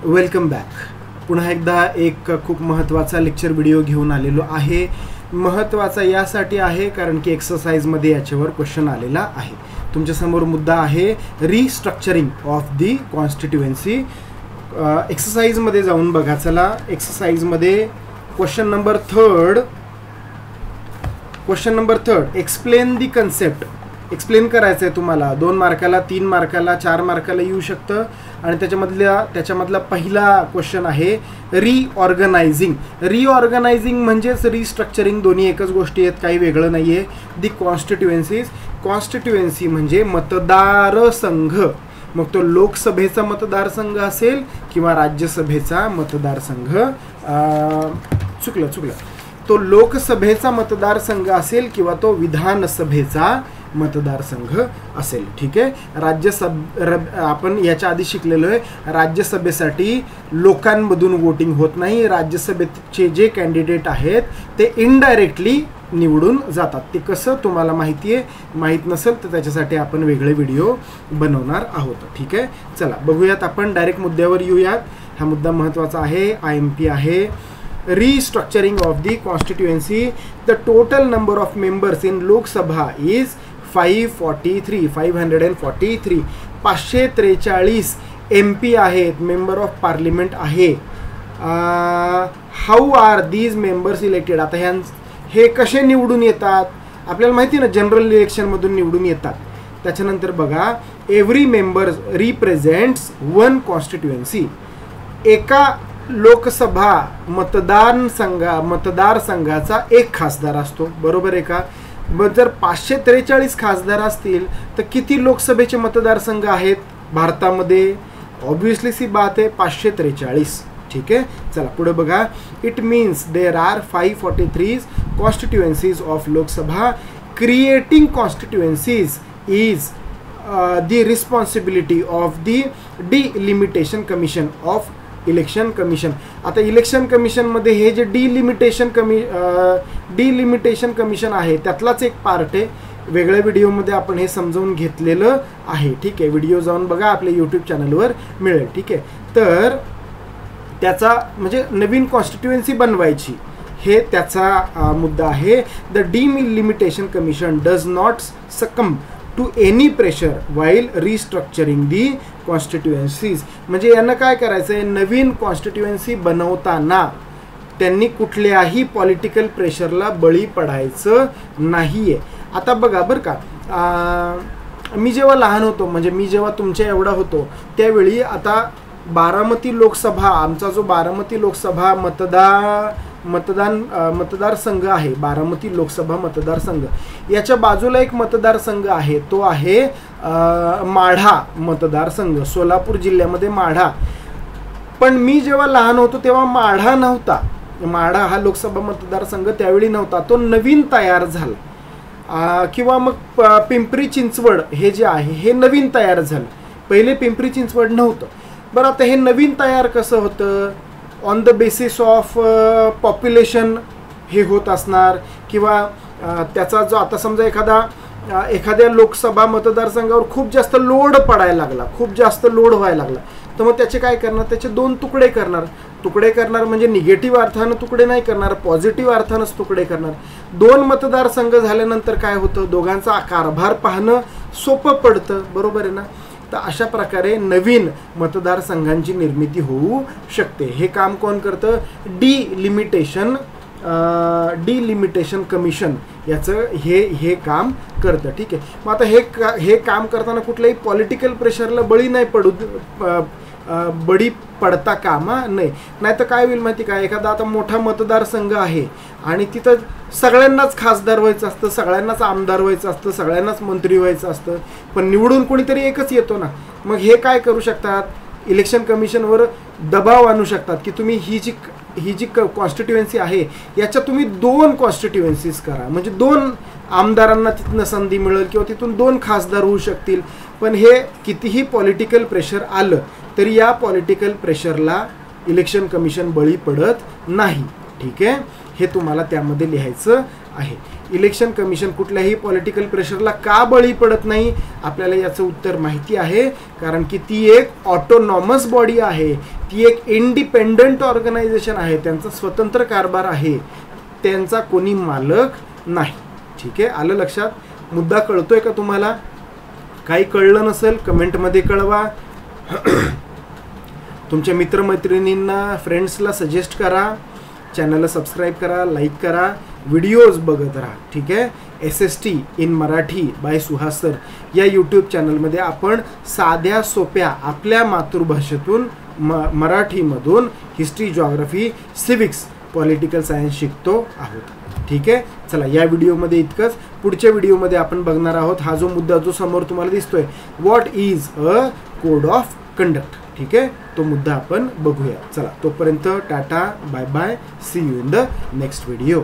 Welcome back. पुन्हा एकदा एक खूप महत्त्वाचा लेक्चर व्हिडिओ घेऊन आलेलो आहे. महत्त्वाचा यासाठी आहे कारण की एक्सरसाइजमध्ये याच्यावर क्वेश्चन आलेला आहे. तुमच्यासमोर मुद्दा आहे रिस्ट्रक्चरिंग ऑफ दी कॉन्स्टिट्युएन्सी. एक्सरसाइजमध्ये जाऊन बघा. चला, एक्सरसाइजमध्ये question number third explain the concept. Explain करायचं आहे तुम्हाला. 2 मार्काला, 3 मार्काला, 4 मार्काला येऊ शकतं. आणि त्याच्यामधला पहिला क्वेश्चन आहे रिऑर्गनायझिंग. रिऑर्गनायझिंग म्हणजेच रिस्ट्रक्चरिंग, दोन्ही एकच गोष्टी आहेत, काही वेगळं नाही आहे. दी कॉन्स्टिट्युएन्सीज. कॉन्स्टिट्युएन्सी म्हणजे मतदारसंघ. मग तो लोकसभेचा मतदारसंघ असेल किंवा राज्यसभेचा मतदारसंघ. चुकलं. तो लोकसभेचा मतदारसंघ असेल किंवा तो विधानसभेचा मतदारसंघ असेल. ठीक आहे. आपण याच्या आधी शिकलेलो आहे, राज्यसभेसाठी लोकांमधून वोटिंग होत नाही. राज्यसभेचे जे कॅन्डिडेट आहेत ते इनडायरेक्टली निवडून जातात. ते कसं तुम्हाला माहिती आहे. माहीत नसेल तर त्याच्यासाठी आपण वेगळे व्हिडिओ बनवणार आहोत. ठीक आहे. चला बघूयात. आपण डायरेक्ट मुद्द्यावर येऊयात. हा मुद्दा महत्त्वाचा आहे. IMP आहे. Restructuring of the constituency. The total number of members in Lok Sabha is 543. 543 MP आहेत, मेंबर ऑफ पार्लिमेंट आहे. How are these members elected. आता हे कसे निवडून येतात आपल्याला माहिती ना, जनरल इलेक्शनमधून निवडून येतात. त्याच्यानंतर बघा, एव्हरी मेंबर रिप्रेझेंट्स 1 कॉन्स्टिट्युएन्सी. एका लोकसभा मतदारसंघाचा 1 खासदार असतो. बरोबर आहे का? जर 543 खासदार असतील तर किती लोकसभेचे मतदारसंघ आहेत भारतामध्ये? ऑब्विसली सी बात आहे 543. ठीक आहे. चला पुढे बघा. It means there are 543 constituencies of Lok Sabha. Creating constituencies is the responsibility of the delimitation commission of election commission. आता इलेक्शन कमिशनमध्ये हे जे डिलिमिटेशन कमिशन आहे त्यातलाच एक पार्ट आहे. वेगळ्या व्हिडिओमध्ये आपण हे समजावून घेतलेलं आहे. ठीक आहे. व्हिडिओ जाऊन बघा, आपल्या यूट्यूब चॅनलवर मिळेल. ठीक आहे. तर त्याचा म्हणजे नवीन कॉन्स्टिट्युएन्सी बनवायची, हे त्याचा मुद्दा आहे. The delimitation commission does not succumb to any pressure while restructuring the constituencies. म्हणजे यांना काय करायचं आहे, नवीन कॉन्स्टिट्युएन्सी बनवताना त्यांनी कुठल्याही पॉलिटिकल प्रेशरला बळी पडायचं नाही आहे. आता बघा बरं का, मी जेव्हा लहान होतो, म्हणजे मी जेव्हा तुमच्या एवढा होतो त्यावेळी, आता बारामती लोकसभा, आमचा जो बारामती लोकसभा मतदारसंघ आहे, बारामती लोकसभा मतदारसंघ, याच्या बाजूला एक मतदारसंघ आहे, तो आहे माढा मतदारसंघ, सोलापूर जिल्ह्यामध्ये माढा. पण मी जेव्हा लहान होतो तेव्हा माढा नव्हता. माढा हा लोकसभा मतदारसंघ त्यावेळी नव्हता, तो नवीन तयार झाला. किंवा मग पिंपरी चिंचवड हे जे आहे हे नवीन तयार झालं. पहिले पिंपरी चिंचवड नव्हतं. बरं, आता हे नवीन तयार कसं होतं? On the basis of population हे होत असणार. किंवा त्याचा जो आता समजा एखाद्या लोकसभा मतदारसंघावर खूप जास्त लोड पडायला लागला, खूप जास्त लोड व्हायला लागला, तर मग त्याचे काय करणार? त्याचे 2 तुकडे करणार. म्हणजे निगेटिव्ह अर्थानं तुकडे नाही करणार, पॉझिटिव्ह अर्थानंच तुकडे करणार. 2 मतदारसंघ झाल्यानंतर काय होतं? दोघांचा कारभार पाहणं सोपं पडतं. बरोबर आहे ना? तर अशा प्रकारे नवीन मतदारसंघांची निर्मिती होऊ शकते. हे काम कोण करतं? डिलिमिटेशन कमिशन याचं हे काम करतं. ठीक आहे. मग आता हे काम करताना कुठल्याही पॉलिटिकल प्रेशरला बळी पडता कामा नाही. नाही तर काय होईल माहिती का, एखादा आता मोठा मतदारसंघ आहे आणि तिथं सगळ्यांनाच खासदार व्हायचं असतं, सगळ्यांनाच आमदार व्हायचं असतं, सगळ्यांनाच मंत्री व्हायचं असतं, पण निवडून कोणीतरी एकच येतो ना. मग हे काय करू शकतात? इलेक्शन कमिशनवर दबाव आणू शकतात की तुम्ही ही जी कॉन्स्टिट्युएन्सी आहे याच्या तुम्ही 2 कॉन्स्टिट्युएन्सीज करा. म्हणजे 2 आमदारांना तिथनं संधी मिळेल किंवा तिथून 2 खासदार होऊ शकतील. पण हे कितीही पॉलिटिकल प्रेशर आलं तरी या पॉलिटिकल प्रेशरला इलेक्शन कमिशन बळी पडत नाही. ठीक आहे. हे तुम्हाला त्यामध्ये लिहायचं आहे. इलेक्शन कमिशन कुठल्याही पॉलिटिकल प्रेशरला का बळी पडत नाही? आपल्याला याचं उत्तर माहिती आहे, कारण की ती एक ऑटोनॉमस बॉडी आहे, ती एक इंडिपेंडंट ऑर्गनायझेशन आहे, त्यांचा स्वतंत्र कारभार आहे, त्यांचा कोणी मालक नाही. ठीक आहे, आलं लक्षात? मुद्दा कळतोय का तुम्हाला? काही कळलं नसेल कमेंटमध्ये कळवा. तुमच्या मित्रमैत्रिणींना, फ्रेंड्सला सजेस्ट करा, चॅनलला सबस्क्राईब करा, लाईक करा, व्हिडिओज बघत राहा. ठीक आहे. SST in Marathi by Suhas sir या यूट्यूब चॅनलमध्ये आपण साध्या सोप्या आपल्या मातृभाषेतून मराठीमधून history, geography, civics, political science शिकतो आहोत. ठीक आहे. चला, या व्हिडिओमध्ये इतकंच. पुढच्या व्हिडिओमध्ये आपण बघणार आहोत हा जो मुद्दा जो समोर तुम्हाला दिसतोय, what is a code of conduct. ठीक आहे, तो मुद्दा आपण बघूया. चला, तोपर्यंत tata, bye bye, see you in the next video.